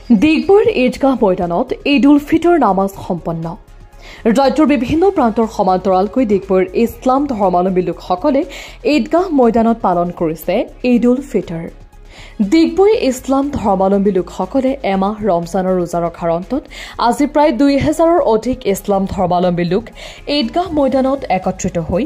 ডিগবৈৰ ঈদগাহ ময়দানত ঈদ উল ফিতৰ নামাজ সম্পন্ন। ৰাজ্যৰ বিভিন্ন প্ৰান্তৰ সমান্তৰালকৈ ডিগবৈৰ ইছলাম ধৰ্মাৱলম্বী লোকসকলে ঈদগাহ ময়দানত পালন কৰিছে ঈদ উল ফিতৰ। ডিগবৈ ইছলাম ধৰ্মাৱলম্বী লোকসকলে এমাহ ৰমজানৰ ৰোজা ৰখাৰ অন্তত আজি প্ৰায় ২০০০ৰ অধিক ইছলাম ধৰ্মাৱলম্বী লোক ঈদগাহ ময়দানত একত্ৰিত হৈ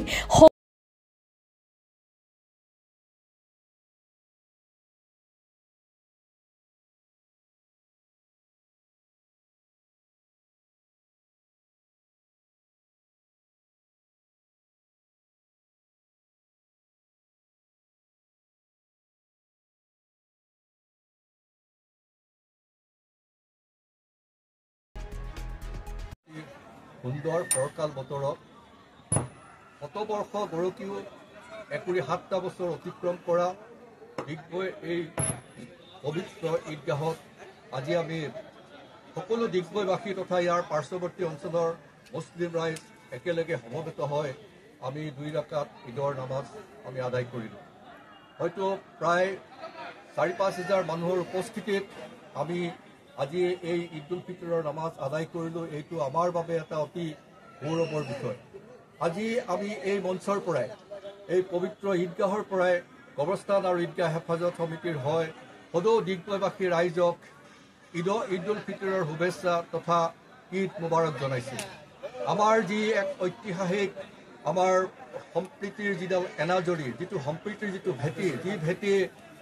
সুন্দৰ ফৰকাল বতৰত শতবৰ্ষ গৰকীও ৭ বছৰ অতিক্ৰম কৰা ডিগবৈ এই পবিত্ৰ ঈদগাহত আজি আমি সকলো ডিগবৈবাসী তথা ইয়াৰ পাৰ্শ্বৱৰ্তী অঞ্চলৰ মুছলিম ৰাইজ একেলগে সমবেত হৈ আমি 2 ৰাকাত ঈদৰ নামাজ আমি আদায় কৰিলোঁ। হয়তো প্ৰায় ৪-৫ হাজাৰ মানুহৰ উপস্থিতিত আমি আজি এই ঈদ উল ফিতৰৰ নামাজ আদায় কৰিলোঁ। এইটো আমাৰ বাবে এটা অতি গৌৰৱৰ বিষয়। আজি আমি এই মঞ্চৰ পৰাই এই পবিত্ৰ ঈদগাহৰ পৰাই কবৰস্থান আৰু ঈদগাহ হেফাজত সমিতিৰ হয় সদৌ ডিগবৈবাসী ৰাইজক ঈদ উল ফিতৰৰ শুভেচ্ছা তথা ঈদ মুবাৰক জনাইছোঁ। আমাৰ যি এক ঐতিহাসিক আমাৰ সম্প্ৰীতিৰ যিডাল এনাজৰী, যিটো সম্প্ৰীতিৰ যিটো ভেটি, যি ভেটি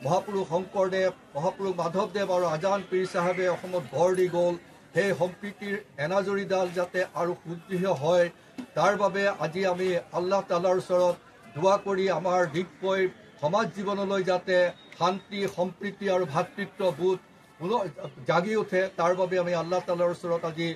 মহাপুৰুষ শংকৰদেৱ, মহাপুৰুষ মাধৱদেৱ আৰু আজান পীৰ চাহেবে অসমত গঢ় দি গ'ল, সেই সম্প্ৰীতিৰ এনাজৰীডাল যাতে আৰু সুদৃঢ় হয় তাৰ বাবে আজি আমি আল্লাহ তাআলাৰ ওচৰত দোৱা কৰি আমাৰ ডিগবৈ সমাজ জীৱনলৈ যাতে শান্তি, সম্প্ৰীতি আৰু ভাতৃত্ববোধ জাগি উঠে তাৰ বাবে আমি আল্লাহ তাআলাৰ ওচৰত আজি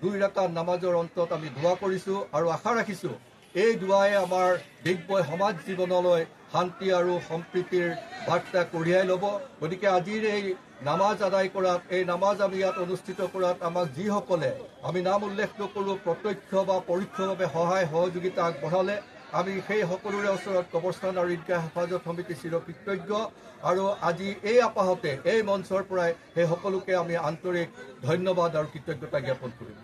2 ৰাকাত নামাজৰ অন্তত আমি দোৱা কৰিছোঁ আৰু আশা ৰাখিছোঁ এই দোৱাই আমাৰ ডিগবৈ সমাজ জীৱনলৈ শান্তি আৰু সম্প্ৰীতিৰ বাৰ্তা কঢ়িয়াই ল'ব। গতিকে আজিৰ এই নামাজ আদায় কৰাত, এই নামাজ আমি ইয়াত অনুষ্ঠিত কৰাত আমাক যিসকলে আমি নাম উল্লেখ নকৰোঁ প্ৰত্যক্ষ বা পৰোক্ষভাৱে সহায় সহযোগিতা আগবঢ়ালে আমি সেই সকলোৰে ওচৰত কবৰস্থান আৰু ঈদগাহ হেফাজত সমিতি চিৰকৃতজ্ঞ আৰু আজি এই আপাহতে এই মঞ্চৰ পৰাই সেই সকলোকে আমি আন্তৰিক ধন্যবাদ আৰু কৃতজ্ঞতা জ্ঞাপন কৰিম।